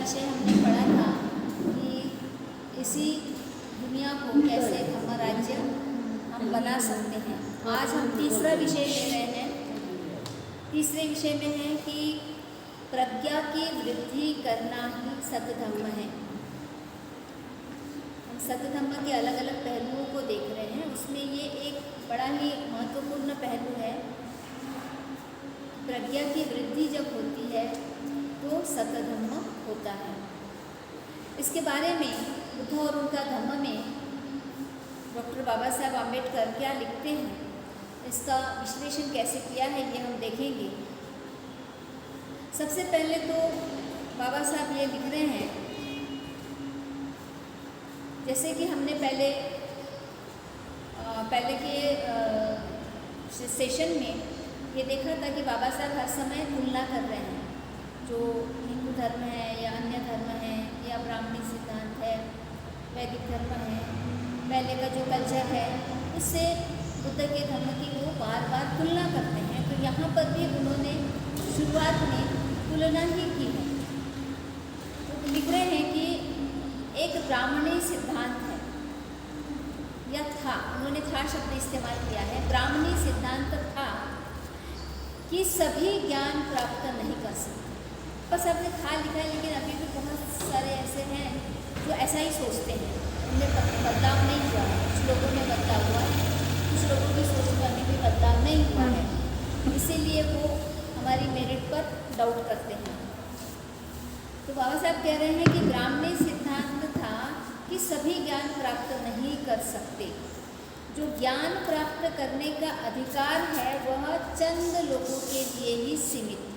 विषय हमने पढ़ा था कि इसी दुनिया को कैसे धर्म राज्य हम बना सकते हैं। आज हम तीसरा विषय ले रहे हैं। तीसरे विषय में है कि प्रज्ञा की वृद्धि करना ही सतधम्म है। हम सतधम्म के अलग अलग पहलुओं को देख रहे हैं। उसमें ये एक बड़ा ही महत्वपूर्ण पहलू है। प्रज्ञा की वृद्धि जब होती है तो सतधम्म होता है। इसके बारे में बुद्ध और उनका धम्म में डॉक्टर बाबा साहब आम्बेडकर क्या लिखते हैं, इसका विश्लेषण कैसे किया है, ये हम देखेंगे। सबसे पहले तो बाबा साहब ये लिख रहे हैं, जैसे कि हमने पहले के सेशन में ये देखा था कि बाबा साहब हर समय तुलना कर रहे हैं। जो हिंदू धर्म है या अन्य धर्म है या ब्राह्मणी सिद्धांत है, वैदिक धर्म है, पहले का जो कल्चर है, उससे बुद्ध के धर्म की वो बार बार तुलना करते हैं। तो यहाँ पर भी उन्होंने शुरुआत में तुलना ही की है। तो लिख रहे हैं कि एक ब्राह्मणी सिद्धांत है या था, उन्होंने था शब्द इस्तेमाल किया है। ब्राह्मणी सिद्धांत था कि सभी ज्ञान प्राप्त नहीं कर सकते। बस आपने था लिखा है, लेकिन अभी भी बहुत सारे ऐसे हैं जो ऐसा ही सोचते हैं। उनमें बदलाव नहीं हुआ है। कुछ लोगों में बदलाव हुआ है, कुछ लोगों की सोच में भी बदलाव नहीं हुआ है, इसीलिए वो हमारी मेरिट पर डाउट करते हैं। तो बाबा साहब कह रहे हैं कि ब्राह्मणी सिद्धांत था कि सभी ज्ञान प्राप्त नहीं कर सकते। जो ज्ञान प्राप्त करने का अधिकार है वह चंद लोगों के लिए ही सीमित था।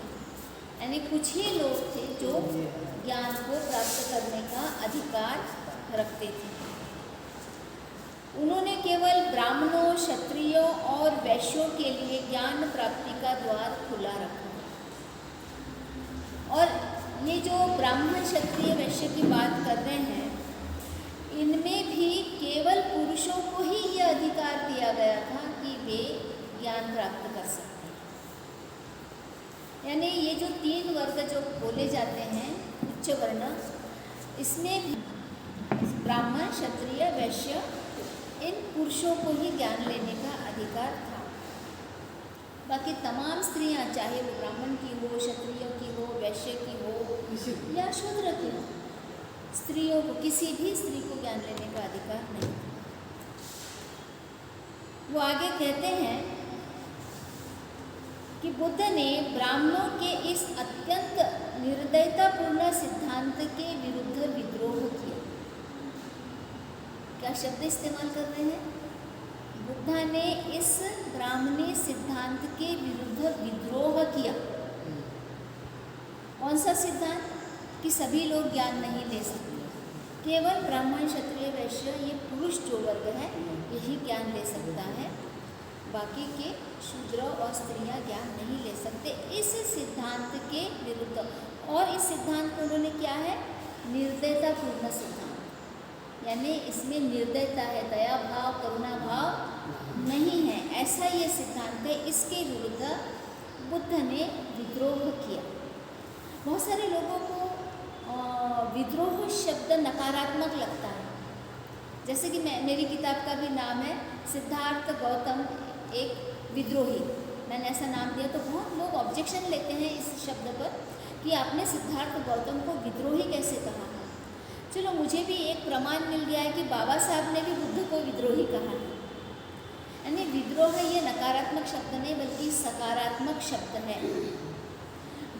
यानी कुछ ही लोग थे जो ज्ञान को प्राप्त करने का अधिकार रखते थे। उन्होंने केवल ब्राह्मणों, क्षत्रियों और वैश्यों के लिए ज्ञान प्राप्ति का द्वार खुला रखा। और ये जो ब्राह्मण, क्षत्रिय, वैश्य की बात कर रहे हैं, इनमें भी केवल पुरुषों को ही यह अधिकार दिया गया था कि वे ज्ञान प्राप्त कर सकते हैं। यानी ये जो तीन वर्ग जो बोले जाते हैं, उच्च वर्ण, इसमें भी ब्राह्मण, क्षत्रिय, वैश्य, इन पुरुषों को ही ज्ञान लेने का अधिकार था। बाकी तमाम स्त्रियां, चाहे वो ब्राह्मण की हो, क्षत्रियों की हो, वैश्य की हो या शूद्र की हो, स्त्रियों को, किसी भी स्त्री को ज्ञान लेने का अधिकार नहीं। वो आगे कहते हैं कि बुद्ध ने ब्राह्मणों के इस अत्यंत निर्दयतापूर्ण सिद्धांत के विरुद्ध विद्रोह किया। क्या शब्द इस्तेमाल कर रहे हैं? बुद्ध ने इस ब्राह्मणी सिद्धांत के विरुद्ध विद्रोह किया। कौन सा सिद्धांत? कि सभी लोग ज्ञान नहीं ले सकते, केवल ब्राह्मण, क्षत्रिय, वैश्य, ये पुरुष जो वर्ग है यही ज्ञान ले सकता है, बाकी के शूद्र और स्त्रियां ज्ञान नहीं ले सकते। इस सिद्धांत के विरुद्ध, और इस सिद्धांत को उन्होंने क्या है? निर्दयतापूर्ण सिद्धांत। यानी इसमें निर्दयता है, दया भाव, करुणा भाव नहीं है, ऐसा ये सिद्धांत है। इसके विरुद्ध बुद्ध ने विद्रोह किया। बहुत सारे लोगों को विद्रोह शब्द नकारात्मक लगता है। जैसे कि मेरी किताब का भी नाम है सिद्धार्थ गौतम एक विद्रोही, मैंने ऐसा नाम दिया। तो बहुत लोग ऑब्जेक्शन लेते हैं इस शब्द पर कि आपने सिद्धार्थ गौतम को विद्रोही कैसे कहा है। चलो, मुझे भी एक प्रमाण मिल गया है कि बाबा साहब ने भी बुद्ध को विद्रोही कहा है। यानी विद्रोह ये नकारात्मक शब्द नहीं बल्कि सकारात्मक शब्द है।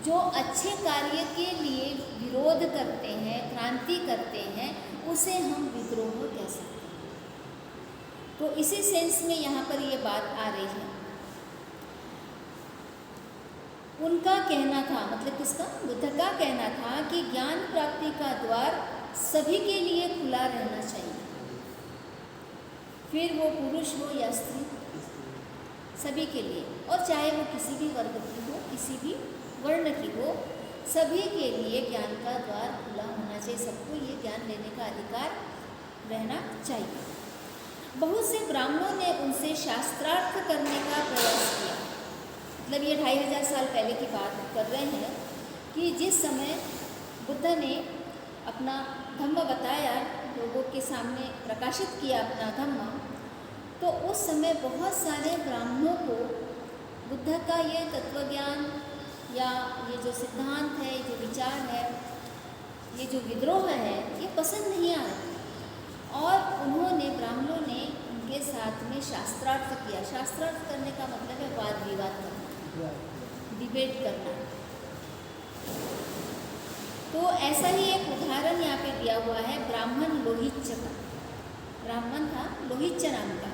जो अच्छे कार्य के लिए विरोध करते हैं, क्रांति करते हैं, उसे हम विद्रोह कह सकते हैं। तो इसी सेंस में यहाँ पर ये बात आ रही है। उनका कहना था, मतलब किसका? बुद्ध का कहना था कि ज्ञान प्राप्ति का द्वार सभी के लिए खुला रहना चाहिए, फिर वो पुरुष हो या स्त्री, सभी के लिए। और चाहे वो किसी भी वर्ग की हो, किसी भी वर्ण की हो, सभी के लिए ज्ञान का द्वार खुला होना चाहिए। सबको ये ज्ञान लेने का अधिकार रहना चाहिए। बहुत से ब्राह्मणों ने उनसे शास्त्रार्थ करने का प्रयास किया। मतलब ये 2500 साल पहले की बात कर रहे हैं कि जिस समय बुद्ध ने अपना धम्म बताया, लोगों के सामने प्रकाशित किया अपना धम्म, तो उस समय बहुत सारे ब्राह्मणों को बुद्ध का ये तत्वज्ञान या ये जो सिद्धांत है, जो विचार है, ये जो विद्रोह है, ये पसंद नहीं आया और उन्होंने, ब्राह्मणों ने उनके साथ में शास्त्रार्थ किया। शास्त्रार्थ करने का मतलब है वाद विवाद करना, डिबेट करना। तो ऐसा ही एक उदाहरण यहाँ पे दिया हुआ है ब्राह्मण लोहिच्य का। ब्राह्मण था लोहिच्य नाम का,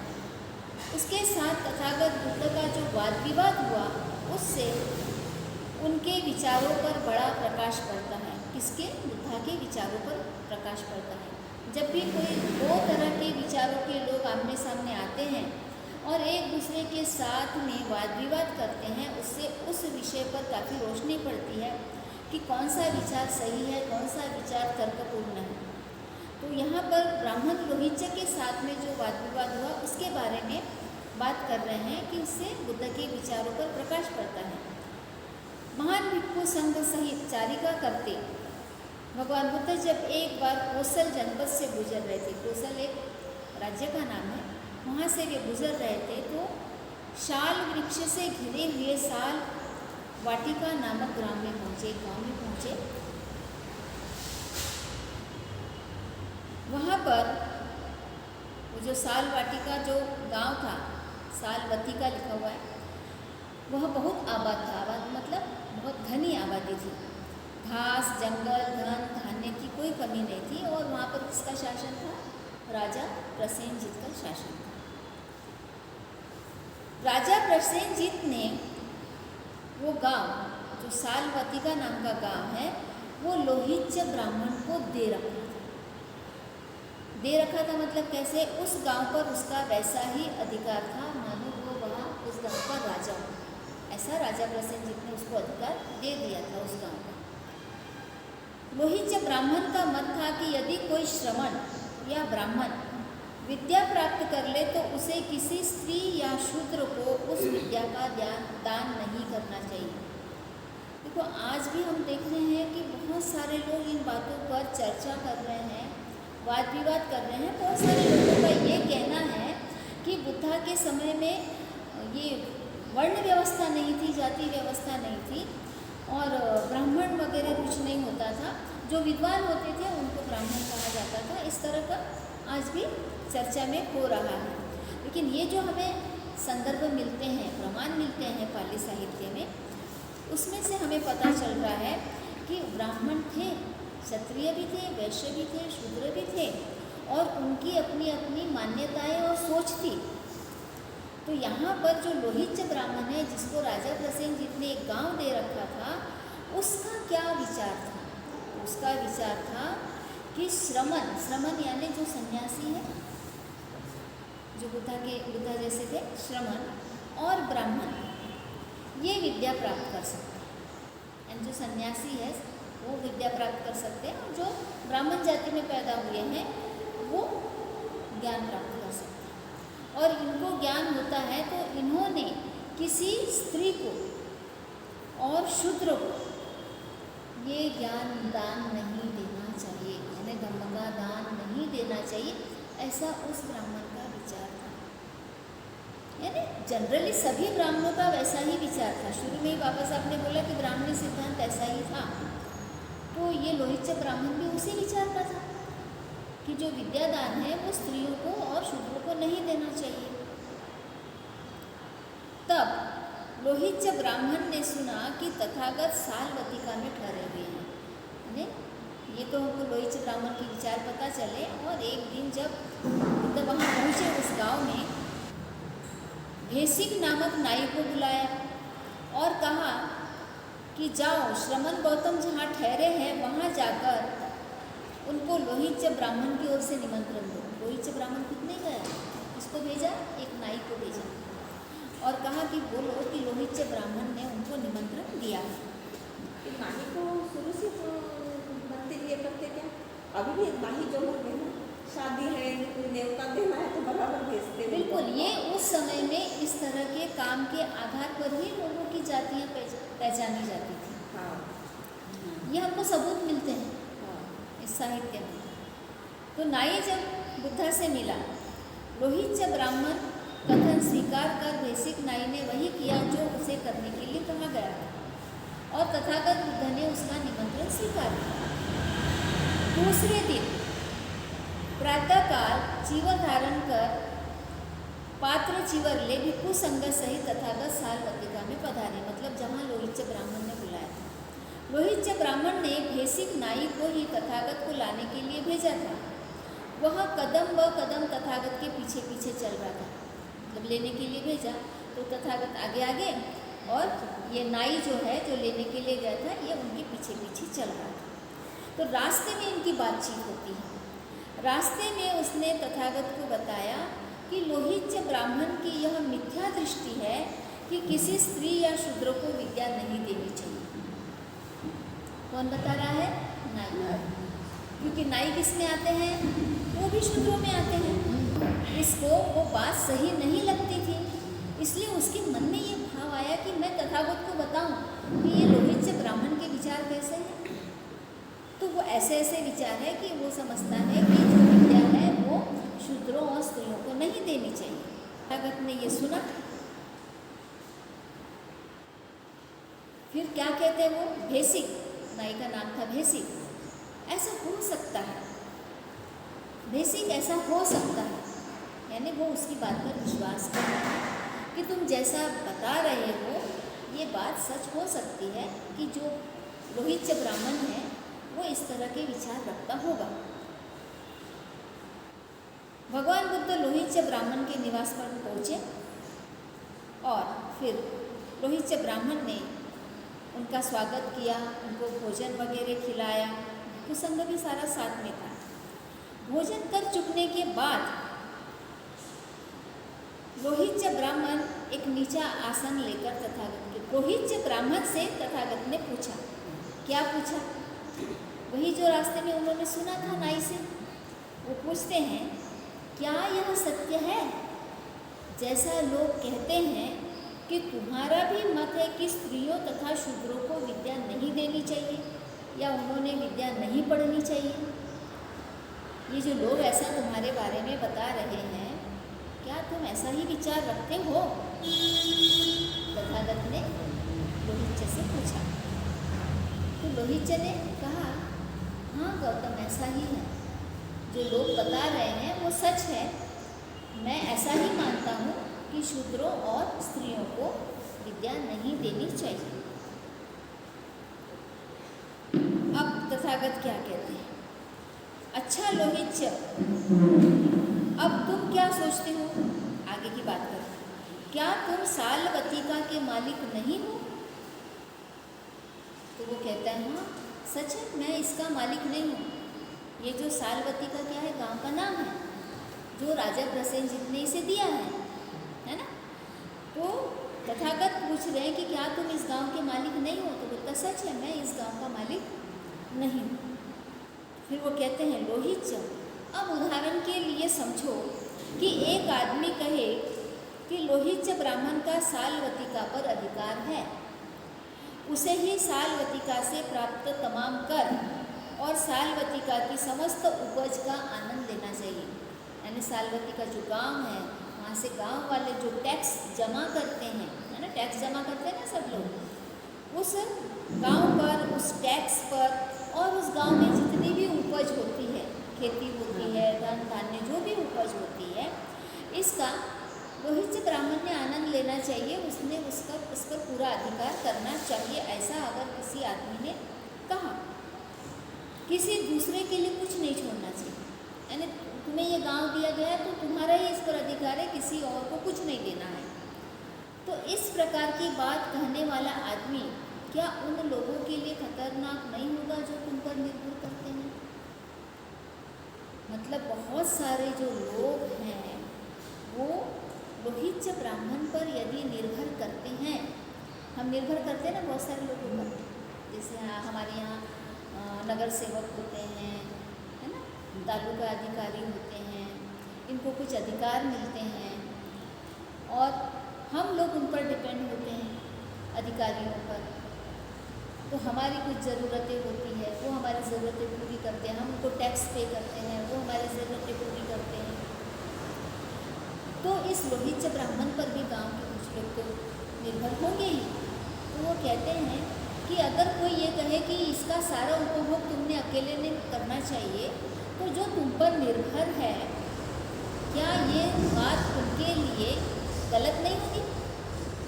उसके साथ तथागत बुद्ध का जो वाद विवाद हुआ, उससे उनके विचारों पर बड़ा प्रकाश पड़ता है। किसके? बुद्ध के विचारों पर प्रकाश पड़ता है। जब भी कोई दो तरह के विचारों के लोग आमने सामने आते हैं और एक दूसरे के साथ में वाद विवाद करते हैं, उससे उस विषय पर काफ़ी रोशनी पड़ती है कि कौन सा विचार सही है, कौन सा विचार तर्कपूर्ण है। तो यहाँ पर ब्राह्मण लोहिच्य के साथ में जो वाद विवाद हुआ, उसके बारे में बात कर रहे हैं कि उससे बुद्ध के विचारों पर प्रकाश पड़ता है। महान भिक्षु संघ सहित चारिका करते भगवान बुद्ध जब एक बार कोसल जनपद से गुजर रहे थे, कोसल एक राज्य का नाम है, वहाँ से वे गुजर रहे थे, तो शाल वृक्ष से घिरे हुए साल वाटिका नामक ग्राम में पहुँचे, गांव में पहुँचे। वहाँ पर वो जो साल वाटिका जो गांव था, सालवती का लिखा हुआ है, वह बहुत आबाद था। आबाद मतलब बहुत घनी आबादी थी। घास, जंगल, धन, धान्य की कोई कमी नहीं थी। और वहाँ पर किसका शासन था? राजा प्रसेनजीत का शासन था। राजा प्रसेनजीत ने वो गांव, जो सालवती का नाम का गांव है, वो लोहिच्य ब्राह्मण को दे रखा था। दे रखा था मतलब कैसे? उस गांव पर उसका वैसा ही अधिकार था मानो वो वहाँ उस गांव का राजा हो। ऐसा राजा प्रसेनजीत ने उसको अधिकार दे दिया था उस गांव का। लोहिच्य ब्राह्मण का मत था कि यदि कोई श्रमण या ब्राह्मण विद्या प्राप्त कर ले तो उसे किसी स्त्री या शूद्र को उस विद्या का दान नहीं करना चाहिए। देखो, आज भी हम देख रहे हैं कि बहुत सारे लोग इन बातों पर चर्चा कर रहे हैं, वाद विवाद कर रहे हैं। बहुत सारे लोगों का ये कहना है कि बुद्ध के समय में ये वर्ण व्यवस्था नहीं थी, जाति व्यवस्था नहीं थी और ब्राह्मण वगैरह कुछ नहीं होता था। जो विद्वान होते थे उनको ब्राह्मण कहा जाता था। इस तरह का आज भी चर्चा में हो रहा है। लेकिन ये जो हमें संदर्भ मिलते हैं, प्रमाण मिलते हैं पाली साहित्य में, उसमें से हमें पता चल रहा है कि ब्राह्मण थे, क्षत्रिय भी थे, वैश्य भी थे, शूद्र भी थे और उनकी अपनी अपनी मान्यताएं और सोच थी। तो यहाँ पर जो लोहिच्य ब्राह्मण है, जिसको राजा प्रसेनजीत ने एक गांव दे रखा था, उसका क्या विचार था? उसका विचार था कि श्रमण यानी जो सन्यासी है, जो बुद्ध जैसे थे, श्रमण और ब्राह्मण ये विद्या प्राप्त कर सकते हैं। यानी जो सन्यासी है वो विद्या प्राप्त कर सकते हैं और जो ब्राह्मण जाति में पैदा हुए हैं वो ज्ञान प्राप्त कर सकते हैं। और इनको ज्ञान होता है तो इन्होंने किसी स्त्री को और शूद्र को ये ज्ञान दान नहीं देना चाहिए, यानी धम्म का दान नहीं देना चाहिए, ऐसा उस ब्राह्मण का विचार था। यानी जनरली सभी ब्राह्मणों का वैसा ही विचार था। शुरू में ही वापस आपने बोला कि ब्राह्मणी सिद्धांत ऐसा ही था, तो ये लोहिच्य ब्राह्मण भी उसी विचार का था कि जो विद्यादान है वो स्त्रियों को और शूद्रों को नहीं देना चाहिए। तब लोहिच्य ब्राह्मण ने सुना कि तथागत सालवतिका में ठहरे हुए हैं। ये तो हमको लोहिच्य ब्राह्मण के विचार पता चले। और एक दिन जब बुद्ध वहाँ पहुँचे उस गांव में, भेसिक नामक नाई को बुलाया और कहा कि जाओ श्रमण गौतम जहाँ ठहरे हैं वहाँ जाकर उनको लोहिच्य ब्राह्मण की ओर से निमंत्रण दो। लोहिच्य ब्राह्मण खुद नहीं गया, इसको भेजा, एक नाई को भेजा और कहा कि बोलो कि लोहिच्य ब्राह्मण ने उनको निमंत्रण दिया। नाई को शुरू से तो बनते लिए करते क्या? अभी भी नाई जो लोग हैं, शादी है, कोई न्योता देना है तो बराबर भेजते। बिल्कुल, ये उस समय में इस तरह के काम के आधार पर ही लोगों की जातियाँ पहचानी जाती थी। हाँ, ये हमको सबूत मिलते हैं। इस साहित्य में। तो नाई जब बुद्धा से मिला, लोहित ब्राह्मण कथन स्वीकार कर भेसिक नाई ने वही किया जो उसे करने के लिए कहा गया था और तथागत बुद्ध ने उसका निमंत्रण स्वीकार किया। दूसरे दिन प्रातःकाल चीवर धारण कर पात्र चीवर ले भिक्षु संघ सहित तथागत सालवतिका में पधारे, मतलब जहाँ लोहित ब्राह्मण ने बुलाया था। लोहित ब्राह्मण ने भेसिक नाई को ही तथागत को लाने के लिए भेजा था। वह कदम ब कदम तथागत के पीछे पीछे चल रहा था, मतलब लेने के लिए भेजा तो तथागत आगे आगे और ये नाई जो है जो लेने के लिए गया था ये उनके पीछे पीछे चल रहा था। तो रास्ते में इनकी बातचीत होती है। रास्ते में उसने तथागत को बताया कि लोहित ब्राह्मण की यह मिथ्या दृष्टि है कि किसी स्त्री या शूद्र को विद्या नहीं देनी चाहिए। कौन बता रहा है? नाई। क्योंकि नाई किस में आते हैं? वो भी शूद्रों में आते हैं। इसको वो बात सही नहीं लगती थी, इसलिए उसके मन में ये भाव आया कि मैं तथागत को बताऊं कि ये लोहित ब्राह्मण के विचार कैसे हैं। तो वो ऐसे ऐसे विचार है कि वो समझता है कि जो विद्या है वो शूद्रों और स्त्रियों को नहीं देनी चाहिए। तथागत ने ये सुना, फिर क्या कहते वो? भेसिक, नाई का नाम था भेसिक। ऐसा हो सकता है, भेसिक ऐसा हो सकता है, यानी वो उसकी बात पर विश्वास कर रहा है कि तुम जैसा बता रहे हो ये बात सच हो सकती है कि जो लोहित ब्राह्मण है वो इस तरह के विचार रखता होगा। भगवान बुद्ध लोहित ब्राह्मण के निवास पर पहुँचे और फिर लोहित ब्राह्मण ने उनका स्वागत किया, उनको भोजन वगैरह खिलाया। कुसंग भी सारा साथ में था। भोजन कर चुकने के बाद लोहित ब्राह्मण एक नीचा आसन लेकर तथागत के लोहित ब्राह्मण से तथागत ने पूछा। क्या पूछा? वही जो रास्ते में उन्होंने सुना था नाई से। वो पूछते हैं, क्या यह सत्य है जैसा लोग कहते हैं कि तुम्हारा भी मत है कि स्त्रियों तथा शूद्रों को विद्या नहीं देनी चाहिए या उन्होंने विद्या नहीं पढ़नी चाहिए? ये जो लोग ऐसा तुम्हारे बारे में बता रहे हैं, क्या तुम ऐसा ही विचार रखते हो? तथागत ने लोहित से पूछा। तो लोहित ने कहा, हाँ गौतम, ऐसा ही है। जो लोग बता रहे हैं वो सच है। मैं ऐसा ही मानता हूँ कि शूद्रों और स्त्रियों को विद्या नहीं देनी चाहिए। अब तथागत क्या कहते हैं? अच्छा लोहित, अब तुम क्या सोचते हो? आगे की बात करें। क्या तुम सालवतिका के मालिक नहीं हो? तो वो कहता है, हाँ सच है, मैं इसका मालिक नहीं हूँ। ये जो सालवतिका क्या है? गांव का नाम है जो राजा प्रसेनजीत ने इसे दिया है ना? तो तथागत पूछ रहे हैं कि क्या तुम इस गांव के मालिक नहीं हो? तो बोलता, सच है, मैं इस गांव का मालिक नहीं हूँ। फिर वो कहते हैं, लोहित, अब उदाहरण के लिए समझो कि एक आदमी कहे कि लोहित ब्राह्मण का सालवतिका पर अधिकार है, उसे ही सालवतिका से प्राप्त तमाम कर और सालवतिका की समस्त उपज का आनंद लेना चाहिए। यानी सालवतिका जो गांव है वहाँ से गांव वाले जो टैक्स जमा करते हैं, है ना, टैक्स जमा करते हैं ना सब लोग, उस गांव पर, उस टैक्स पर और उस गांव में जितनी भी उपज होती है, खेती होती है, धन धान्य जो भी उपज होती है, इसका लोहित ब्राह्मण ने आनंद लेना चाहिए। उसने उस पर पूरा अधिकार करना चाहिए। ऐसा अगर किसी आदमी ने कहा, किसी दूसरे के लिए कुछ नहीं छोड़ना चाहिए। यानी तुम्हें ये गांव दिया गया है तो तुम्हारा ही इस पर अधिकार है, किसी और को कुछ नहीं देना है। तो इस प्रकार की बात कहने वाला आदमी क्या उन लोगों के लिए खतरनाक नहीं होगा जो तुम पर निर्भर करते हैं? मतलब बहुत सारे जो लोग हैं वो लोहित ब्राह्मण पर यदि निर्भर करते हैं, हम निर्भर करते हैं ना बहुत सारे लोगों पर, जैसे हमारे यहाँ नगर सेवक होते हैं, है ना, तालुका अधिकारी होते हैं, इनको कुछ अधिकार मिलते हैं और हम लोग उन पर डिपेंड होते हैं अधिकारियों पर। तो हमारी कुछ ज़रूरतें होती है, वो हमारी ज़रूरतें पूरी करते हैं, हम उनको हमको टैक्स पे करते हैं, वो हमारी ज़रूरतें पूरी करते हैं। तो इस लोहित ब्राह्मण पर भी गांव के कुछ लोग तो निर्भर होंगे ही। तो वो कहते हैं कि अगर कोई ये कहे कि इसका सारा उपभोग तुमने अकेले ने करना चाहिए, तो जो तुम पर निर्भर है, क्या ये बात उनके लिए गलत नहीं होगी?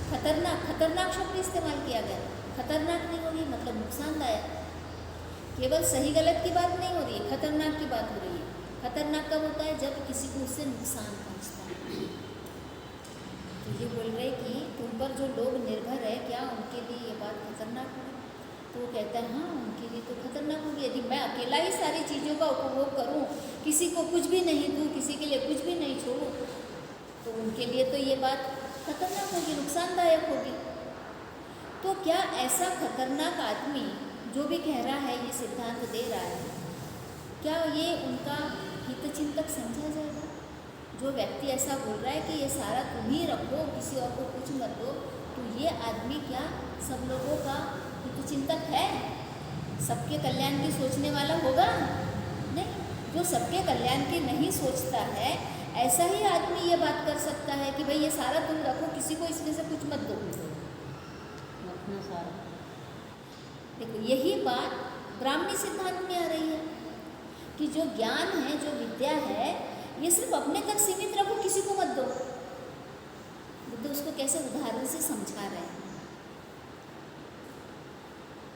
खतरनाक शब्द इस्तेमाल किया गया। खतरनाक नहीं होगी मतलब नुकसानदायक। केवल सही गलत की बात नहीं हो रही है, खतरनाक की बात हो रही है। खतरनाक कब होता है? जब किसी को उससे नुकसान पहुंचता है। तो ये बोल रहे कि तुम पर जो लोग निर्भर है, क्या उनके लिए ये बात खतरनाक होगी? तो वो कहता है हाँ, उनके लिए तो खतरनाक होगी। यदि मैं अकेला ही सारी चीज़ों का उपभोग करूं, किसी को कुछ भी नहीं दूं, किसी के लिए कुछ भी नहीं छोड़ूं, तो उनके लिए तो ये बात खतरनाक होगी, नुकसानदायक होगी। तो क्या ऐसा खतरनाक आदमी जो भी कह रहा है, ये सिद्धांत दे रहा है, क्या ये उनका हितचिंतक समझा जाएगा? जो व्यक्ति ऐसा बोल रहा है कि ये सारा तुम ही रखो, किसी और को कुछ मत दो, तो ये आदमी क्या सब लोगों का हितचिंतक है? सबके कल्याण की सोचने वाला होगा? नहीं। जो सबके कल्याण की नहीं सोचता है, ऐसा ही आदमी ये बात कर सकता है कि भाई ये सारा तुम रखो, किसी को इसमें से कुछ मत दो। देखो, यही बात ब्राह्मणी सिद्धांत में आ रही है कि जो ज्ञान है, जो विद्या है, ये सिर्फ अपने तक सीमित रखो, किसी को मत दो। बुद्ध उसको कैसे उदाहरण से समझा रहे हैं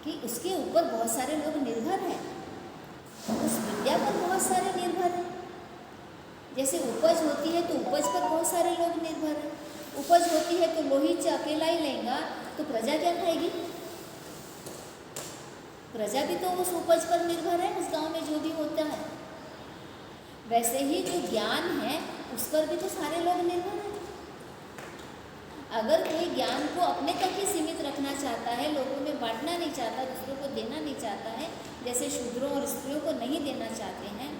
कि उसके ऊपर बहुत सारे लोग निर्भर हैं, उस विद्या पर बहुत सारे निर्भर हैं। जैसे उपज होती है तो उपज पर बहुत सारे लोग निर्भर हैं। उपज होती है तो लोहित अकेला ही लेगा तो प्रजा क्या खाएगी? प्रजा भी तो उस उपज पर निर्भर है, उस गांव में जो भी होता है। वैसे ही जो ज्ञान है उस पर भी तो सारे लोग निर्भर हैं। अगर कोई ज्ञान को अपने तक ही सीमित रखना चाहता है, लोगों में बांटना नहीं चाहता, दूसरों को देना नहीं चाहता है, जैसे शूद्रों और स्त्रियों को नहीं देना चाहते हैं,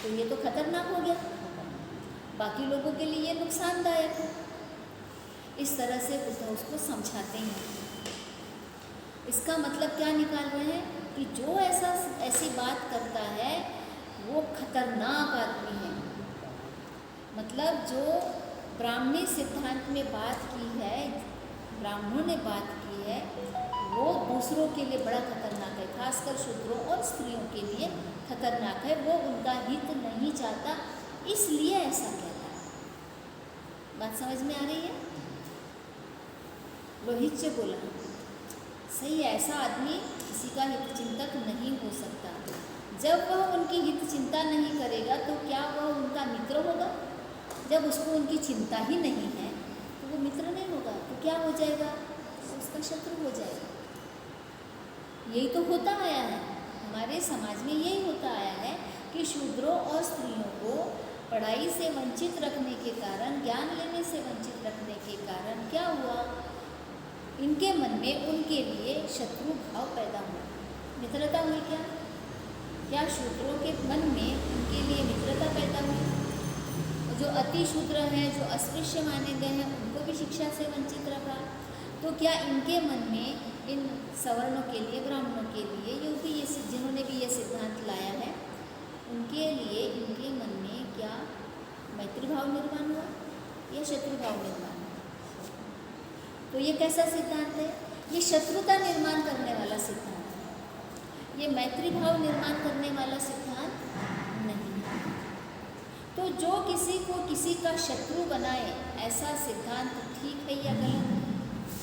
तो ये तो खतरनाक हो गया, बाकी लोगों के लिए ये नुकसानदायक है। इस तरह से बुद्ध उसको समझाते हैं। इसका मतलब क्या निकाल रहे हैं कि जो ऐसी बात करता है वो खतरनाक आदमी है। मतलब जो ब्राह्मणी सिद्धांत में बात की है, ब्राह्मणों ने बात की है, वो दूसरों के लिए बड़ा खतरनाक है, खासकर शूद्रों और स्त्रियों के लिए खतरनाक है। वो उनका हित नहीं चाहता, इसलिए ऐसा कहता है। बात समझ में आ रही है? लोहित से बोला सही, ऐसा आदमी किसी का हित चिंतक नहीं हो सकता। जब वह उनकी हित चिंता नहीं करेगा तो क्या वह उनका मित्र होगा? जब उसको उनकी चिंता ही नहीं है तो वो मित्र नहीं होगा, तो क्या हो जाएगा? तो उसका शत्रु हो जाएगा। यही तो होता आया है हमारे समाज में, यही होता आया है कि शूद्रों और स्त्रियों को पढ़ाई से वंचित रखने के कारण, ज्ञान लेने से वंचित रखने के कारण क्या हुआ? इनके मन में उनके लिए शत्रु भाव पैदा हुआ, मित्रता हुई। क्या शूद्रों के मन में उनके लिए मित्रता पैदा हुई? और जो अति शूद्र हैं, जो अस्पृश्य माने गए हैं, उनको भी शिक्षा से वंचित रखा। तो क्या इनके मन में, इन सवर्णों के लिए, ब्राह्मणों के लिए, जो भी ये जिन्होंने भी ये सिद्धांत लाया है, उनके लिए इनके मन में क्या मैत्री भाव निर्माण हुआ या शत्रु भाव निर्माण? तो ये कैसा सिद्धांत है? ये शत्रुता निर्माण करने वाला सिद्धांत है, ये मैत्री भाव निर्माण करने वाला सिद्धांत नहीं है। तो जो किसी को किसी का शत्रु बनाए, ऐसा सिद्धांत ठीक है या गलत है?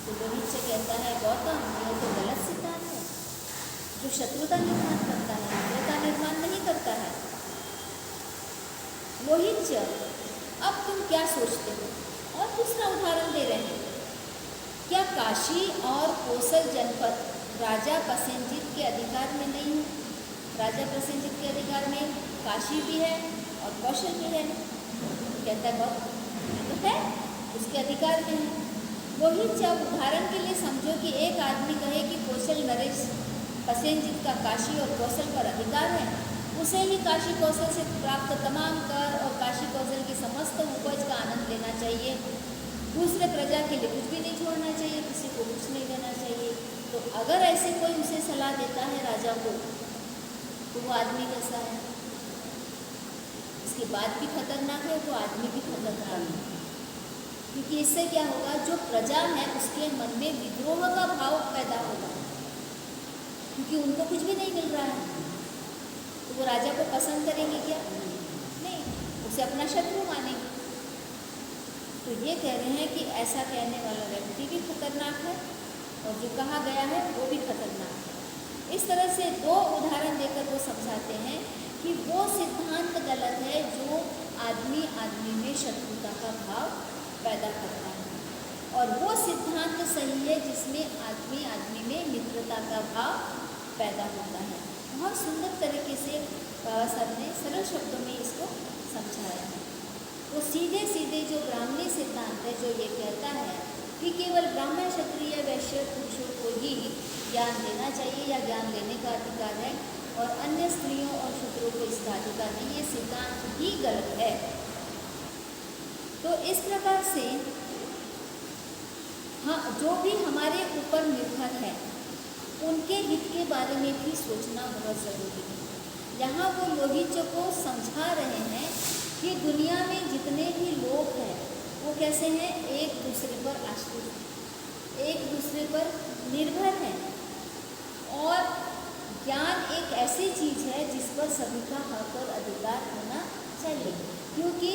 तो लोहित से कहता है गौतम, यह तो गलत सिद्धांत है। जो शत्रुता निर्माण करता है, मित्रता निर्माण नहीं करता है। लोहित, अब तुम क्या सोचते हो? और दूसरा उदाहरण दे रहे हैं। क्या काशी और कोसल जनपद राजा प्रसेनजित के अधिकार में नहीं है? राजा प्रसेनजित के अधिकार में काशी भी है और कौशल भी है। कहता है बहुत तो है, उसके अधिकार में है। वही जब उदाहरण के लिए समझो कि एक आदमी कहे कि कौशल नरेश प्रसेनजित का काशी और कौशल पर अधिकार है, उसे ही काशी कौशल से प्राप्त तमाम कर और काशी कौशल की समस्त उपज का आनंद लेना चाहिए। दूसरे प्रजा के लिए कुछ भी नहीं छोड़ना चाहिए, किसी को कुछ नहीं देना चाहिए। तो अगर ऐसे कोई उसे सलाह देता है राजा को तो वो आदमी कैसा है? इसकी बात भी खतरनाक है, तो आदमी भी खतरनाक है। क्योंकि इससे क्या होगा, जो प्रजा है उसके मन में विद्रोह का भाव पैदा होगा, क्योंकि उनको कुछ भी नहीं मिल रहा है। तो वो राजा को पसंद करेंगे क्या? नहीं, उसे अपना शत्रु मानेंगे। तो ये कह रहे हैं कि ऐसा कहने वाला व्यक्ति भी खतरनाक है और जो कहा गया है वो भी खतरनाक है। इस तरह से दो उदाहरण देकर वो समझाते हैं कि वो सिद्धांत गलत है जो आदमी आदमी में शत्रुता का भाव पैदा करता है, और वो सिद्धांत सही है जिसमें आदमी आदमी में मित्रता का भाव पैदा होता है। बहुत सुंदर तरीके से बाबा साहब ने सरल शब्दों में इसको समझाया है। वो सीधे सीधे जो ब्राह्मणी सिद्धांत है, जो ये कहता है कि केवल ब्राह्मण क्षत्रिय वैश्य पुरुषों को ही ज्ञान देना चाहिए या ज्ञान लेने का अधिकार है और अन्य स्त्रियों और शूद्रों को इसका अधिकार नहीं, ये सिद्धांत ही गलत है। तो इस प्रकार से हाँ, जो भी हमारे ऊपर निर्भर है उनके हित के बारे में भी सोचना बहुत ज़रूरी है। यहाँ वो लोहित को समझा रहे हैं कि दुनिया में जितने भी लोग हैं वो कैसे हैं, एक दूसरे पर आश्रित हैं, एक दूसरे पर निर्भर हैं, और ज्ञान एक ऐसी चीज़ है जिस पर सभी का हक और अधिकार होना चाहिए, क्योंकि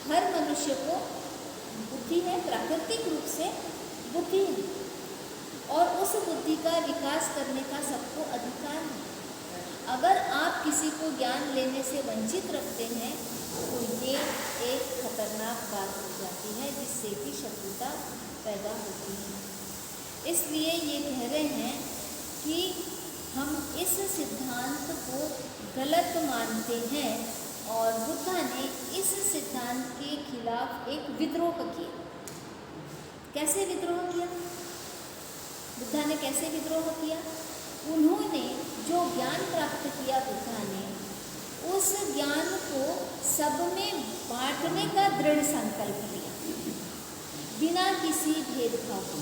हर मनुष्य को बुद्धि है, प्राकृतिक रूप से बुद्धि है, और उस बुद्धि का विकास करने का सबको अधिकार है। अगर आप किसी को ज्ञान लेने से वंचित रखते हैं तो ये एक खतरनाक बात हो जाती है, जिससे कि शत्रुता पैदा होती है। इसलिए ये कह रहे हैं कि हम इस सिद्धांत को गलत मानते हैं, और बुद्धा ने इस सिद्धांत के खिलाफ एक विद्रोह किया। कैसे विद्रोह किया? बुद्धा ने कैसे विद्रोह किया? उन्होंने जो ज्ञान प्राप्त किया बुद्धा ने, उस ज्ञान को सब में बांटने का दृढ़ संकल्प लिया, बिना किसी भेदभाव के।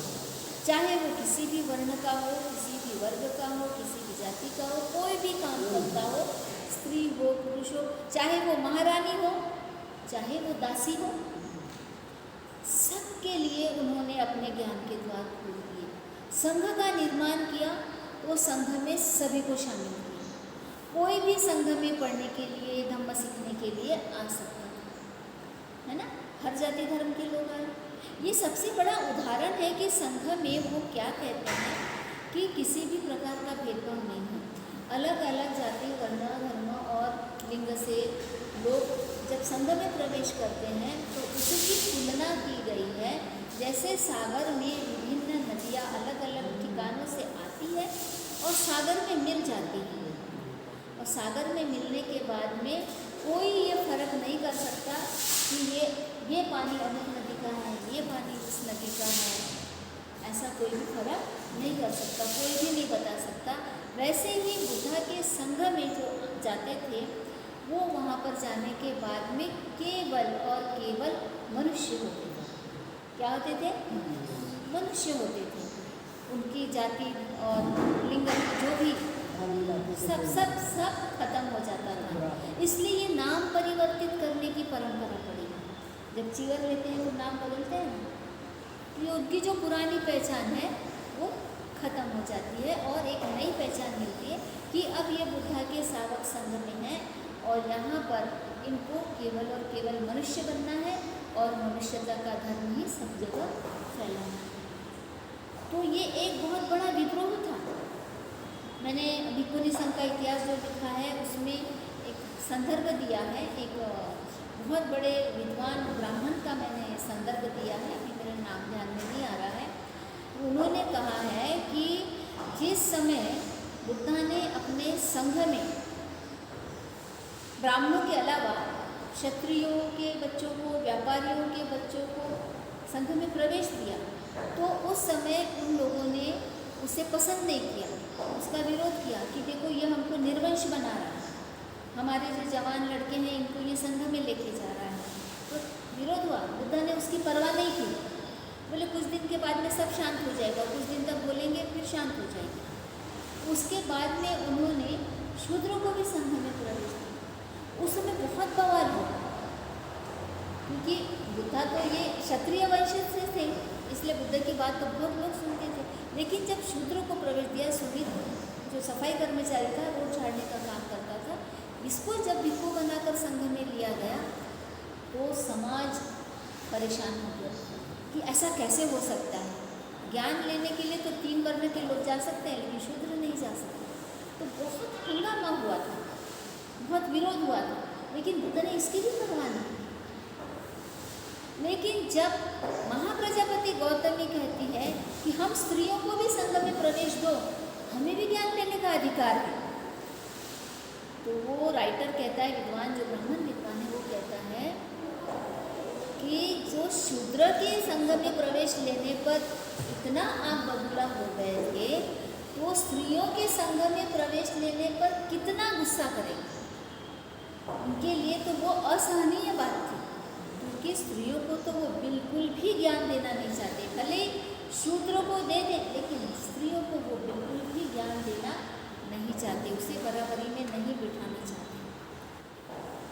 चाहे वो किसी भी वर्ण का हो, किसी भी वर्ग का हो, किसी भी जाति का हो, कोई भी काम करता हो, स्त्री हो पुरुष हो, चाहे वो महारानी हो चाहे वो दासी हो, सबके लिए उन्होंने अपने ज्ञान के द्वार खोल दिए। संघ का निर्माण किया, तो संघ में सभी को शामिल किया। कोई भी संघ में पढ़ने के लिए, धम्म सीखने के लिए आ सकता है ना, हर जाति धर्म के लोग आए। ये सबसे बड़ा उदाहरण है कि संघ में वो क्या कहते हैं कि किसी भी प्रकार का भेदभाव नहीं है। अलग अलग जाति, वर्ण, धर्म और लिंग से लोग जब संघ में प्रवेश करते हैं तो उसकी तुलना की गई है, जैसे सागर में विभिन्न नदियाँ अलग अलग ठिकानों से आती है और सागर में मिल जाती है, और सागर में मिलने के बाद में कोई ये फर्क नहीं कर सकता कि ये पानी अमुक नदी का है, ये पानी उस नदी का है। ऐसा कोई भी फर्क नहीं कर सकता, कोई भी नहीं बता सकता। वैसे ही बुद्धा के संघ में जो जाते थे वो वहाँ पर जाने के बाद में केवल और केवल मनुष्य होते थे। क्या होते थे? मनुष्य होते थे। उनकी जाति और लिंग जो भी सब सब सब खत्म हो जाता था। इसलिए ये नाम परिवर्तित करने की परंपरा पड़ी। जब चीवर लेते हैं तो नाम बदलते हैं ना, तो ये उनकी जो पुरानी पहचान है वो खत्म हो जाती है और एक नई पहचान मिलती है कि अब ये बुद्धा के सावक संघ में हैं और यहाँ पर इनको केवल और केवल मनुष्य बनना है और मनुष्यता का धर्म ही सब जगह फैलाना है। तो ये एक बहुत बड़ा विद्रोह था। मैंने भिक्खुनी संघ का इतिहास जो लिखा है उसमें एक संदर्भ दिया है, एक बहुत बड़े विद्वान ब्राह्मण का मैंने संदर्भ दिया है, अभी मेरा नाम ध्यान में नहीं आ रहा है। उन्होंने कहा है कि जिस समय बुद्धा ने अपने संघ में ब्राह्मणों के अलावा क्षत्रियों के बच्चों को, व्यापारियों के बच्चों को संघ में प्रवेश दिया, तो उस समय उन लोगों ने उसे पसंद नहीं किया, उसका विरोध किया कि देखो ये हमको निर्वंश बना रहा है, हमारे जो जवान लड़के हैं इनको ये संघ में लेके जा रहा है। तो विरोध हुआ, बुद्धा ने उसकी परवाह नहीं की, बोले कुछ दिन के बाद में सब शांत हो जाएगा, कुछ दिन तक बोलेंगे फिर शांत हो जाएगा। उसके बाद में उन्होंने शूद्रों को भी संघ में प्रवेश दिया। उस समय बहुत बवाल हुआ, क्योंकि बुद्धा तो ये क्षत्रिय वंश से थे, इसलिए बुद्ध की बात तो बहुत लोग सुनते थे। लेकिन जब शूद्रों को प्रवेश दिया, सुमित जो सफाई कर्मचारी था, रोड झाड़ने का काम करता था, इसको जब भिक्खु बनाकर संघ में लिया गया तो समाज परेशान हो गया कि ऐसा कैसे हो सकता है। ज्ञान लेने के लिए तो 3 वर्ण के लोग जा सकते हैं, लेकिन शूद्र नहीं जा सकते। तो बहुत हंगामा हुआ था, बहुत विरोध हुआ था, लेकिन बुद्ध ने इसकी भी परवाह नहीं की। लेकिन जब महाप्रजापति गौतमी कहती है कि हम स्त्रियों को भी संघ में प्रवेश दो, हमें भी ज्ञान लेने का अधिकार है, तो वो राइटर कहता है, विद्वान जो ब्राह्मण विद्वान है वो कहता है कि जो शूद्र के संघ में प्रवेश लेने पर इतना आग बबूला हो गए थे, तो स्त्रियों के संघ में प्रवेश लेने पर कितना गुस्सा करेंगे। उनके लिए तो वो असहनीय बात थी, क्योंकि स्त्रियों को तो वो बिल्कुल भी ज्ञान देना नहीं चाहते। भले शूद्रों को दे दें, लेकिन स्त्रियों को वो बिल्कुल भी ज्ञान देना नहीं चाहते, उसे बराबरी में नहीं बिठाना चाहते।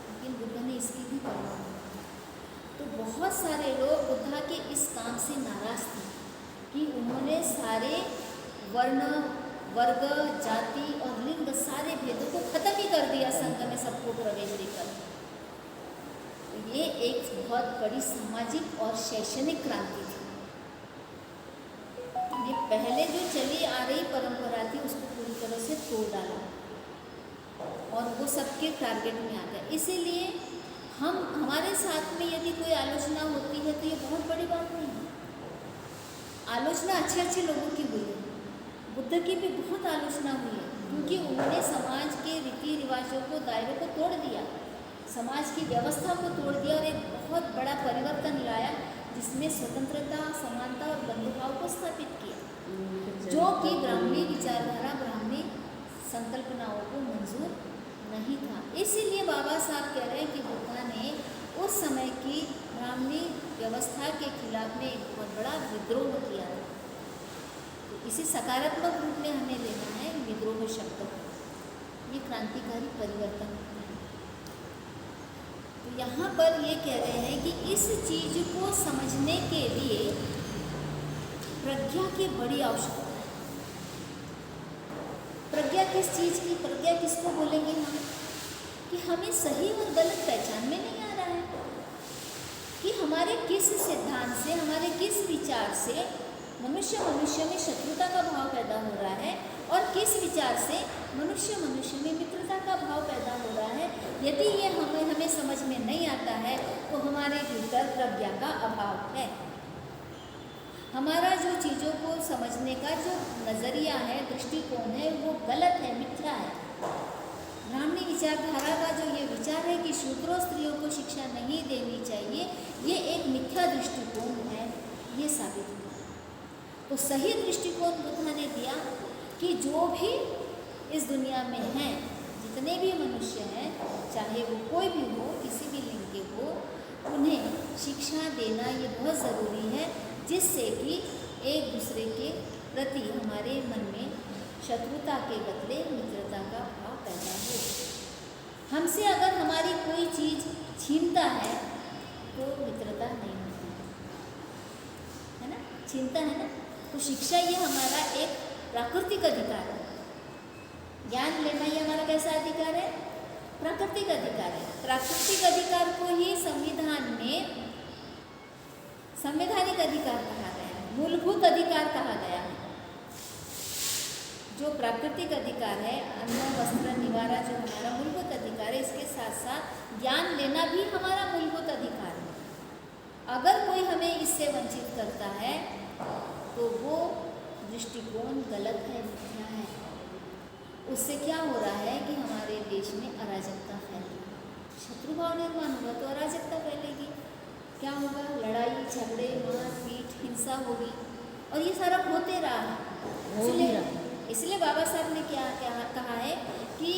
लेकिन बुद्ध ने इसकी भी परवाह नहीं की। तो बहुत सारे लोग बुद्ध के इस काम से नाराज थे कि उन्होंने सारे वर्ण, वर्ग, जाति और लिंग सारे भेदों को खत्म ही कर दिया संघ में सबको प्रवेश देकर। तो ये एक बहुत बड़ी सामाजिक और शैक्षणिक क्रांति थी। ये पहले जो चली आ रही परंपरा थी उसको पूरी तरह से तोड़ डाला और वो सबके टारगेट में आ गया। इसीलिए हमारे साथ में यदि कोई आलोचना होती है तो ये बहुत बड़ी बात नहीं है। आलोचना अच्छे अच्छे लोगों की हुई है, बुद्ध की भी बहुत आलोचना हुई है, क्योंकि उन्होंने समाज के रीति रिवाजों को, दायरे को तोड़ दिया, समाज की व्यवस्था को तोड़ दिया और एक बहुत बड़ा परिवर्तन लाया, जिसमें स्वतंत्रता, समानता और बंधुभाव को स्थापित किया, जो कि ब्राह्मणी विचारधारा, ब्राह्मणी संकल्पनाओं को मंजूर नहीं था। इसीलिए बाबा साहब कह रहे हैं कि बुद्ध ने उस समय की ब्राह्मणी व्यवस्था के खिलाफ में एक बहुत बड़ा विद्रोह किया था। तो इसी सकारात्मक रूप में हमें लेना है विद्रोह शब्द, ये क्रांतिकारी परिवर्तन होता है। तो यहाँ पर ये कह रहे हैं कि इस चीज को समझने के लिए प्रज्ञा की बड़ी आवश्यकता है। प्रज्ञा किस चीज़ की? प्रज्ञा किसको बोलेंगे हम? कि हमें सही और गलत पहचान में नहीं आ रहा है कि हमारे किस सिद्धांत से, हमारे किस विचार से मनुष्य में शत्रुता का भाव पैदा हो रहा है और किस विचार से मनुष्य में मित्रता का भाव पैदा हो रहा है। यदि ये हमें समझ में नहीं आता है तो हमारे भीतर प्रज्ञा का अभाव है। हमारा जो चीज़ों को समझने का जो नज़रिया है, दृष्टिकोण है, वो गलत है, मिथ्या है। ब्राह्मणी विचारधारा का जो ये विचार है कि शूद्रों स्त्रियों को शिक्षा नहीं देनी चाहिए, ये एक मिथ्या दृष्टिकोण है, ये साबित हुआ। तो सही दृष्टिकोण बुद्ध ने दिया कि जो भी इस दुनिया में हैं, जितने भी मनुष्य हैं, चाहे वो कोई भी हो, किसी भी लिंग के हो, उन्हें शिक्षा देना ये बहुत ज़रूरी है, जिससे कि एक दूसरे के प्रति हमारे मन में शत्रुता के बदले मित्रता का भाव पैदा हो। हमसे अगर हमारी कोई चीज़ छीनता है तो मित्रता नहीं होती है ना, छीनता है ना। तो शिक्षा ये हमारा एक प्राकृतिक अधिकार है। ज्ञान लेना ये हमारा कैसा अधिकार है? प्राकृतिक अधिकार है। प्राकृतिक अधिकार को ही संविधान में संवैधानिक अधिकार कहा गया है, मूलभूत अधिकार कहा गया है। जो प्राकृतिक अधिकार है, अन्न, वस्त्र, निवारा, जो हमारा मूलभूत अधिकार है, इसके साथ साथ ज्ञान लेना भी हमारा मूलभूत अधिकार है। अगर कोई हमें इससे वंचित करता है तो वो दृष्टिकोण गलत है, मिथ्या है। उससे क्या हो रहा है कि हमारे देश में अराजकता फैलेगी, शत्रुभाव निर्माण होगा तो अराजकता फैलेगी। क्या होगा? लड़ाई झगड़े, मारपीट, हिंसा होगी और ये सारा होते रहा है। इसलिए बाबा साहब ने क्या कहा है कि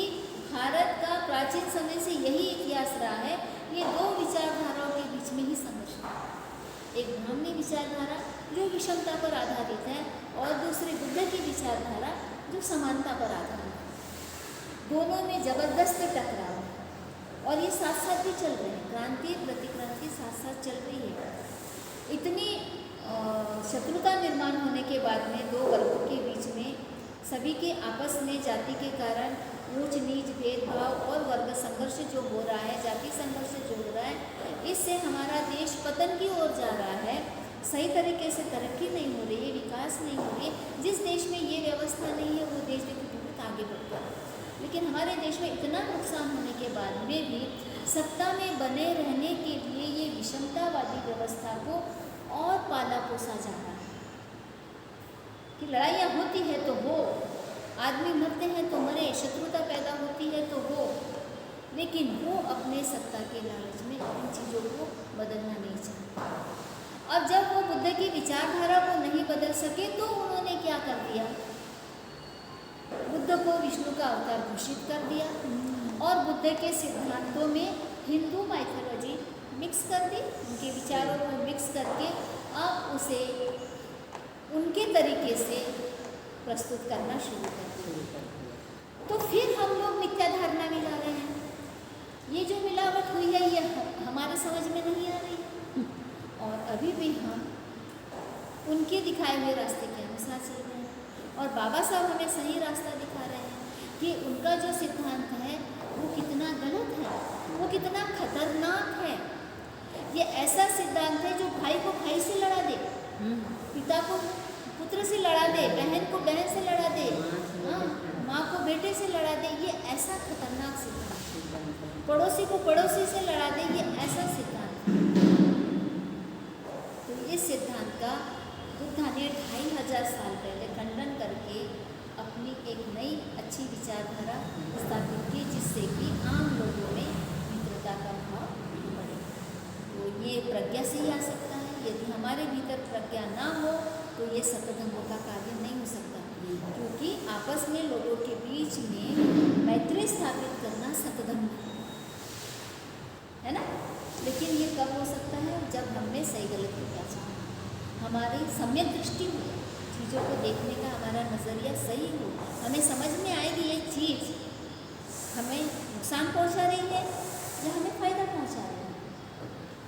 भारत का प्राचीन समय से यही इतिहास रहा है, ये दो विचारधाराओं के बीच में ही संघर्ष है। एक ब्राह्मणी विचारधारा जो विषमता पर आधारित है और दूसरी बुद्ध की विचारधारा जो समानता पर आधारित है। दोनों में ज़बरदस्त टकराव, और ये साथ साथ भी चल रहे हैं, क्रांति प्रतिक्रांति साथ साथ चल रही है। इतनी शत्रुता निर्माण होने के बाद में दो वर्गों के बीच में सभी के आपस में जाति के कारण ऊंच नीच भेदभाव और वर्ग संघर्ष जो हो रहा है, जाति संघर्ष जो हो रहा है, इससे हमारा देश पतन की ओर जा रहा है। सही तरीके से तरक्की नहीं हो रही है, विकास नहीं हो रही है। जिस देश में ये व्यवस्था नहीं है वो देश देखो बहुत आगे बढ़ता है। लेकिन हमारे देश में इतना नुकसान होने के बाद में भी सत्ता में बने रहने के लिए ये विषमतावादी व्यवस्था को और पाला पोसा जा रहा है कि लड़ाइयाँ होती है तो हो, आदमी मरते हैं तो मरे, शत्रुता पैदा होती है तो हो, लेकिन वो अपने सत्ता के लालच में इन चीज़ों को बदलना नहीं चाहते। अब जब वो बुद्ध की विचारधारा को नहीं बदल सके तो उन्होंने क्या कर दिया, बुद्ध को विष्णु का अवतार घोषित कर दिया और बुद्ध के सिद्धांतों में हिंदू माइथोलॉजी मिक्स कर दी, उनके विचारों को मिक्स करके अब उसे उनके तरीके से प्रस्तुत करना शुरू कर दिया। तो फिर हम लोग मिथ्या धारणा मिला रहे हैं। ये जो मिलावट हुई है ये हमारे समझ में नहीं आ रही है, और अभी भी हम उनके दिखाए हुए रास्ते के अनुसार चल रहे हैं। और बाबा साहब हमें सही रास्ता दिखा रहे हैं कि उनका जो सिद्धांत है वो कितना गलत है, वो कितना खतरनाक है। ये ऐसा सिद्धांत है जो भाई को भाई से लड़ा दे, पिता को पुत्र से लड़ा दे, बहन को बहन से लड़ा दे, माँ को बेटे से लड़ा दे। ये ऐसा खतरनाक सिद्धांत, पड़ोसी को पड़ोसी से लड़ा दे, ये ऐसा सिद्धांत। तो इस सिद्धांत का बुद्ध ने 2500 साल पहले खंडन करके अपनी एक नई अच्छी विचारधारा स्थापित की, जिससे कि आम लोगों में मित्रता का भाव बढ़े। तो ये प्रज्ञा से ही आ सकता है। यदि हमारे भीतर प्रज्ञा ना हो तो ये सतधम्मों का कार्य नहीं हो सकता, क्योंकि आपस में लोगों के बीच में मैत्री स्थापित करना सतधम्म है ना। लेकिन ये कब हो सकता है, जब हमने सही गलत को पहचाना, हमारी सम्यक दृष्टि हो, चीज़ों को देखने का हमारा नज़रिया सही हो, हमें समझ में आएगी ये चीज़ हमें नुकसान पहुंचा रही है या हमें फ़ायदा पहुंचा रही है।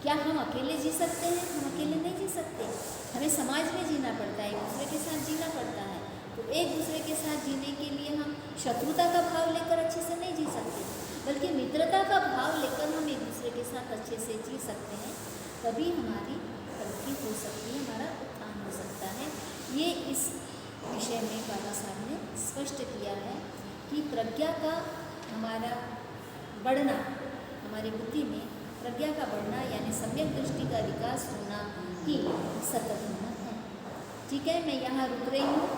क्या हम अकेले जी सकते हैं? हम अकेले नहीं जी सकते, हमें समाज में जीना पड़ता है, एक दूसरे के साथ जीना पड़ता है। तो एक दूसरे के साथ जीने के लिए हम शत्रुता का भाव लेकर अच्छे से नहीं जी सकते, बल्कि मित्रता का भाव लेकर हम एक दूसरे के साथ अच्छे से जी सकते हैं। तभी हमारी तरक्की हो सकती है, हमारा उत्थान हो सकता है। ये इस विषय में बाबा साहब ने स्पष्ट किया है कि प्रज्ञा का हमारा बढ़ना, हमारी बुद्धि में प्रज्ञा का बढ़ना यानी सम्यक दृष्टि का विकास होना ही सतधम्म है। ठीक है, मैं यहाँ रुक रही हूँ,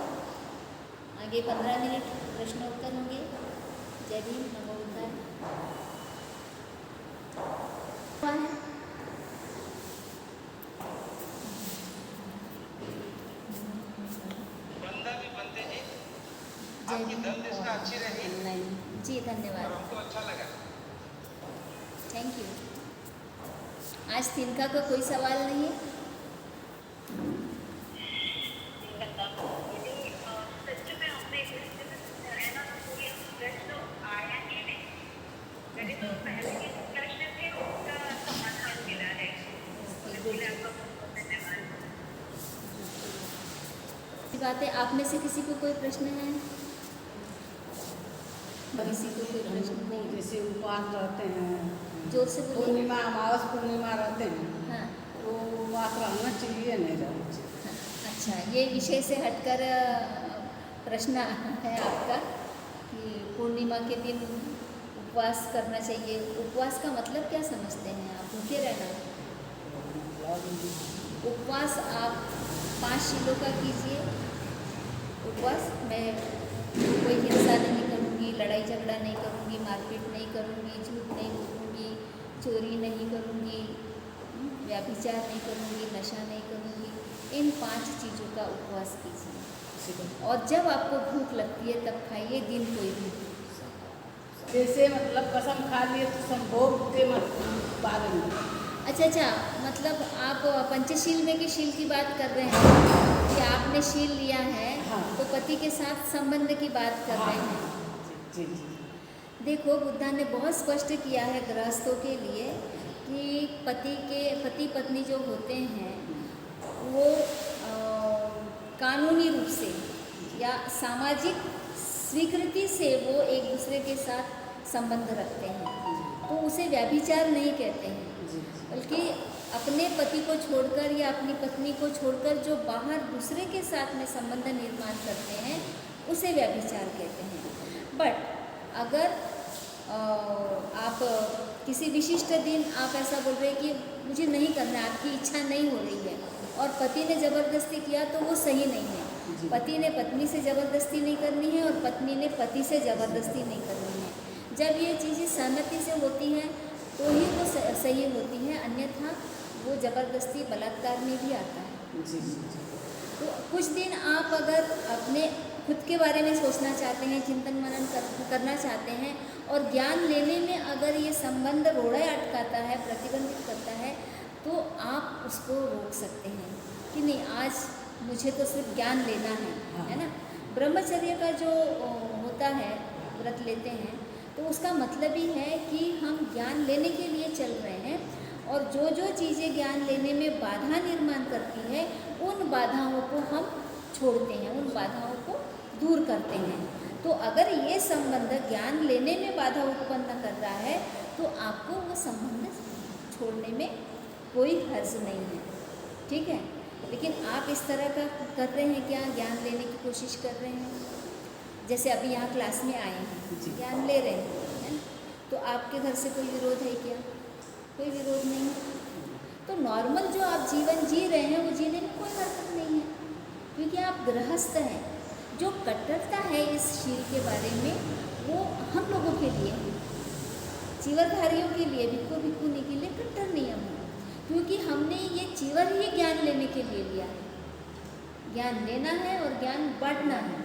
आगे 15 मिनट प्रश्न उत्तर होंगे। जय भीम, नमो बुद्धाय। आपकी दल निष्ठा अच्छी रही जी, धन्यवाद, हमको अच्छा लगा। Thank you. आज तिनका का कोई सवाल नहीं है? बात है, आप में से किसी को कोई प्रश्न है? किसी को कोई प्रश्न नहीं? जैसे उपवास रहते हैं, जोर से बोलिए। पूर्णिमा अमावस पूर्णिमा रहते हैं, हाँ, तो उपवास रहना चाहिए नहीं रहना चाहिए? अच्छा, ये विषय से हटकर प्रश्न है आपका कि पूर्णिमा के दिन उपवास करना चाहिए। उपवास का मतलब क्या समझते हैं आप? भूखे रहना? उपवास आप 5 शीलों का कीजिए उपवास। मैं कोई हिंसा नहीं करूँगी, लड़ाई झगड़ा नहीं करूँगी, मारपीट नहीं करूँगी, झूठ नहीं बोलूँगी, चोरी नहीं करूँगी, व्याभिचार नहीं करूँगी, नशा नहीं करूँगी। इन 5 चीज़ों का उपवास कीजिए, और जब आपको भूख लगती है तब खाइए, दिन कोई भी। जैसे मतलब कसम खा लिए तो संभोग के बारे में। अच्छा, मतलब आप पंचशील में की शील की बात कर रहे हैं कि आपने शील लिया है, हाँ। तो पति के साथ संबंध की बात कर रहे हैं। जी जी। देखो, बुद्धा ने बहुत स्पष्ट किया है गृहस्थों के लिए कि पति पत्नी जो होते हैं वो कानूनी रूप से या सामाजिक स्वीकृति से वो एक दूसरे के साथ संबंध रखते हैं, तो उसे व्यभिचार नहीं कहते हैं, बल्कि अपने पति को छोड़कर या अपनी पत्नी को छोड़कर जो बाहर दूसरे के साथ में संबंध निर्माण करते हैं उसे व्यभिचार कहते हैं। बट अगर आप किसी विशिष्ट दिन आप ऐसा बोल रहे हैं कि मुझे नहीं करना, आपकी इच्छा नहीं हो रही है और पति ने ज़बरदस्ती किया, तो वो सही नहीं है। पति ने पत्नी से ज़बरदस्ती नहीं करनी है और पत्नी ने पति से ज़बरदस्ती नहीं करनी है। जब ये चीज़ें सहमति से होती हैं तो ही वो सही होती हैं, अन्यथा वो ज़बरदस्ती बलात्कार में भी आता है। तो कुछ दिन आप अगर अपने खुद के बारे में सोचना चाहते हैं, चिंतन मनन करना चाहते हैं और ज्ञान लेने में अगर ये संबंध रोड़ा अटकाता है, प्रतिबंधित करता है, तो आप उसको रोक सकते हैं कि नहीं, आज मुझे तो सिर्फ ज्ञान लेना है ना। ब्रह्मचर्य का जो होता है, व्रत लेते हैं, तो उसका मतलब ही है कि हम ज्ञान लेने के लिए चल रहे हैं और जो जो चीज़ें ज्ञान लेने में बाधा निर्माण करती है उन बाधाओं को हम छोड़ते हैं, उन बाधाओं को दूर करते हैं। तो अगर ये संबंध ज्ञान लेने में बाधा उत्पन्न कर रहा है तो आपको वो संबंध छोड़ने में कोई हर्ज नहीं है, ठीक है। लेकिन आप इस तरह का कर रहे हैं क्या, ज्ञान लेने की कोशिश कर रहे हैं, जैसे अभी यहाँ क्लास में आए हैं, ज्ञान ले रहे हैं, है ना, तो आपके घर से कोई विरोध है क्या? कोई विरोध नहीं है। तो नॉर्मल जो आप जीवन जी रहे हैं वो जीने में कोई हरकत नहीं है, क्योंकि आप गृहस्थ हैं। जो कट्टरता है इस शील के बारे में वो हम लोगों के लिए है, चीवरधारियों के लिए, भिक्खुनी के लिए कट्टर नियम है, क्योंकि हमने ये चीवर ही ज्ञान लेने के लिए लिया है। ज्ञान लेना है और ज्ञान बांटना है।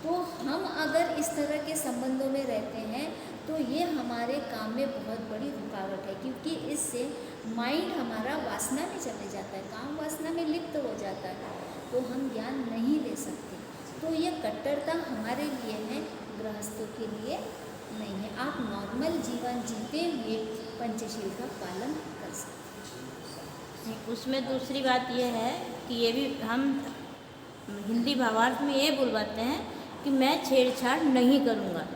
तो हम अगर इस तरह के संबंधों में रहते हैं तो ये हमारे काम में बहुत बड़ी रुकावट है, क्योंकि इससे माइंड हमारा वासना में चले जाता है, काम वासना में लिप्त हो जाता है, तो हम ज्ञान नहीं ले सकते। तो ये कट्टरता हमारे लिए है, गृहस्थों के लिए नहीं है। आप नॉर्मल जीवन जीते हुए पंचशील का पालन कर सकते हैं। उसमें दूसरी बात यह है कि ये भी हम हिंदी भावार्थ में ये बुलवाते हैं कि मैं छेड़छाड़ नहीं करूँगा।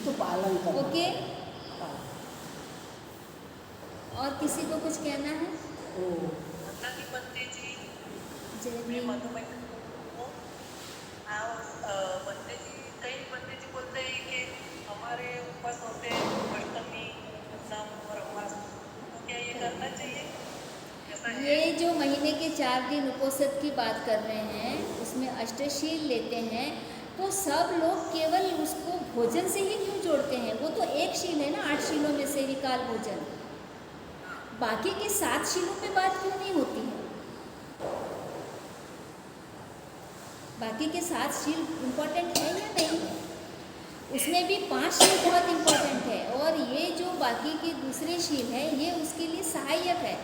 तो पालन करो। ओके, और किसी को कुछ कहना है? मी मधुमेह हूँ। कई बंदे जी बोलते हैं कि हमारे उपवास होते हैं अष्टमी, नवम और उपवास, तो क्या ये करना चाहिए? ये जो महीने के 4 दिन उपोषित की बात कर रहे हैं उसमें अष्टशील लेते हैं, तो सब लोग केवल उसको भोजन से ही क्यों जोड़ते हैं? वो तो एक शील है ना, 8 शीलों में से विकाल भोजन। बाकी के 7 शीलों पे बात क्यों नहीं होती है? बाकी के 7 शील इम्पोर्टेंट है या नहीं? उसमें भी 5 शील बहुत इम्पोर्टेंट है, और ये जो बाकी के दूसरे शील है ये उसके लिए सहायक है।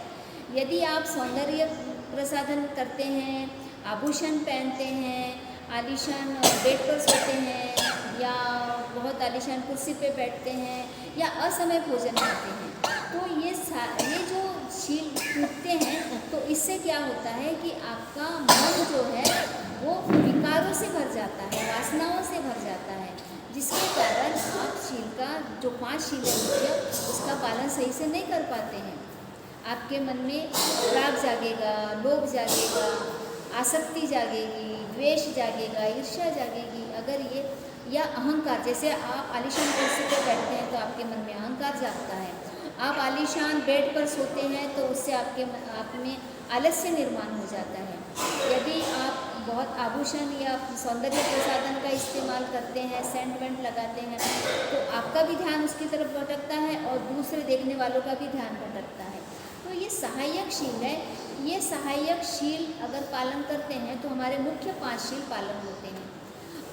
यदि आप सौंदर्य प्रसाधन करते हैं, आभूषण पहनते हैं, आलीशान बेड पर सोते हैं या बहुत आलीशान कुर्सी पे बैठते हैं या असमय भोजन करते हैं, तो ये जो शील टूटते हैं तो इससे क्या होता है कि आपका मन जो है वो विकारों से भर जाता है, वासनाओं से भर जाता है, जिसके कारण आप शील का जो 5 शील है उसका पालन सही से नहीं कर पाते हैं। आपके मन में राग जागेगा, लोभ जागेगा, आसक्ति जागेगी, द्वेष जागेगा, ईर्ष्या जागेगी। अगर ये या अहंकार, जैसे आप आलीशान कुर्सी पर बैठते हैं तो आपके मन में अहंकार जागता है। आप आलीशान बेड पर सोते हैं तो उससे आप में आलस्य निर्माण हो जाता है। यदि आप बहुत आभूषण या सौंदर्य प्रसाधन का इस्तेमाल करते हैं, सेंट वेंट लगाते हैं, तो आपका भी ध्यान उसकी तरफ भटकता है और दूसरे देखने वालों का भी ध्यान भटकता है। तो ये सहायक शील है। ये सहायक शील अगर पालन करते हैं तो हमारे मुख्य 5 शील पालन होते हैं।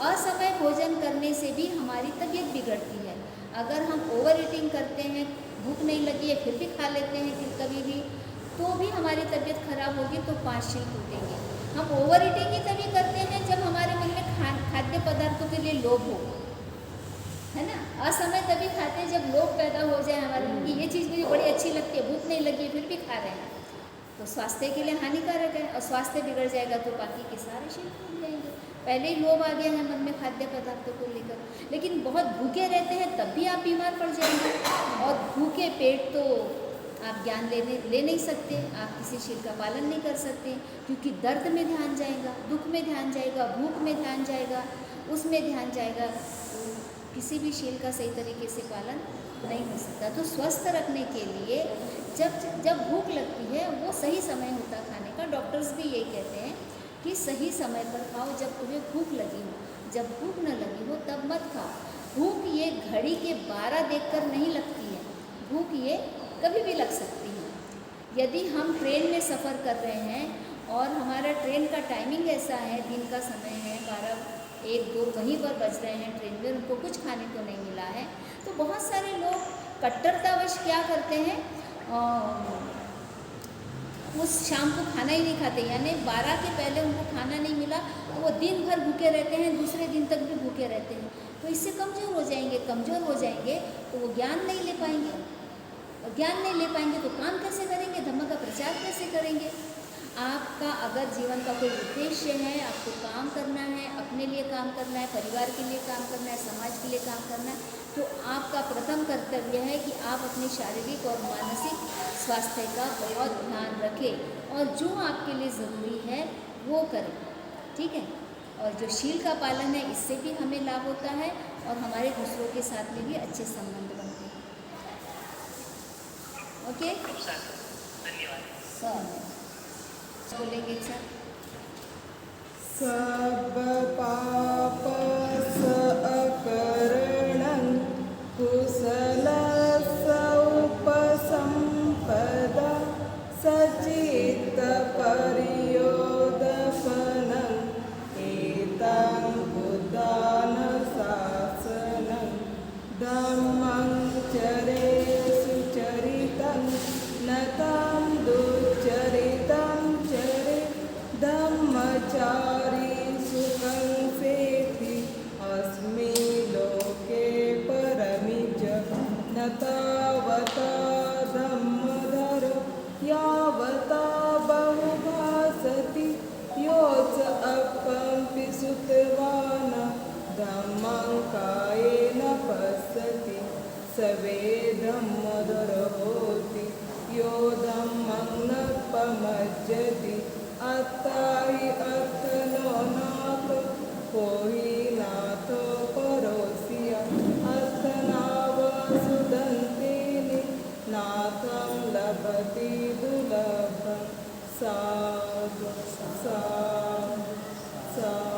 असमय भोजन करने से भी हमारी तबीयत बिगड़ती है। अगर हम ओवर ईटिंग करते हैं, भूख नहीं लगी है फिर भी खा लेते हैं फिर कभी भी, तो भी हमारी तबीयत खराब होगी, तो 5 शील टूटेंगे। हम ओवर ईटिंग ही तभी करते हैं जब हमारे मन में खाद्य पदार्थों के लिए लोभ हो, है ना। असमय तभी खाते हैं जब लोभ पैदा हो जाए हमारे में कि ये चीज़ मुझे बड़ी अच्छी लगती है, भूख नहीं लगी है फिर भी खा रहे हैं, तो स्वास्थ्य के लिए हानिकारक है। और स्वास्थ्य बिगड़ जाएगा तो बाकी के सारे शील भूल जाएंगे। पहले ही लोभ आ गया है मन में खाद्य पदार्थों को लेकर। लेकिन बहुत भूखे रहते हैं तब भी आप बीमार पड़ जाएंगे, और भूखे पेट तो आप ज्ञान ले नहीं सकते, आप किसी शील का पालन नहीं कर सकते, क्योंकि दर्द में ध्यान जाएगा, दुख में ध्यान जाएगा, भूख में ध्यान जाएगा, उसमें ध्यान जाएगा, तो किसी भी शील का सही तरीके से पालन नहीं हो सकता। तो स्वस्थ रखने के लिए जब भूख लगती है वो सही समय होता खाने का। डॉक्टर्स भी यही कहते हैं कि सही समय पर खाओ, जब तुम्हें भूख लगी हो। जब भूख न लगी हो तब मत खाओ। भूख ये घड़ी के 12 देखकर नहीं लगती है, भूख ये कभी भी लग सकती है। यदि हम ट्रेन में सफ़र कर रहे हैं और हमारा ट्रेन का टाइमिंग ऐसा है, दिन का समय है, 12, 1, 2 वहीं पर बज रहे हैं ट्रेन में, उनको कुछ खाने को नहीं मिला है, तो बहुत सारे लोग कट्टरतावश क्या करते हैं, उस शाम को खाना ही नहीं खाते, यानी 12 के पहले उनको खाना नहीं मिला तो वो दिन भर भूखे रहते हैं, दूसरे दिन तक भी भूखे रहते हैं। तो इससे कमज़ोर हो जाएंगे तो वो ज्ञान नहीं ले पाएंगे, और ज्ञान नहीं ले पाएंगे तो काम कैसे करेंगे, धम्म का प्रचार कैसे करेंगे। आपका अगर जीवन का कोई उद्देश्य है, आपको काम करना है, अपने लिए काम करना है, परिवार के लिए काम करना है, समाज के लिए काम करना है, तो आपका प्रथम कर्तव्य है कि आप अपने शारीरिक और मानसिक स्वास्थ्य का बहुत ध्यान रखें और जो आपके लिए ज़रूरी है वो करें, ठीक है। और जो शील का पालन है इससे भी हमें लाभ होता है और हमारे दूसरों के साथ में भी अच्छे संबंध बनते हैं। ओके, धन्यवाद। बोलेंगे एक साथ। सब पाप अकरणं कुशलस्य उपसम्पदा सचित्त परियोदपनं एतं बुद्धानुशासनं धम्मं चरे सुचरितं नतं दुश्चरितं चरे धम्मचारी सुखं सेति अस्मि लोके परमि च न तावता धम्मधर यावता बहुभासति योऽस अपंपि सुतवान् धम्मं कायेन पश्यति सवे धम्मधर होति यो धम्मं न पमज्जति अत्ता हि अर्थनो नाथ को हि नाथो परोसिय अर्थनावसुदन्तेनि नाथं लभति दुर्लभं साधु साधु साधु।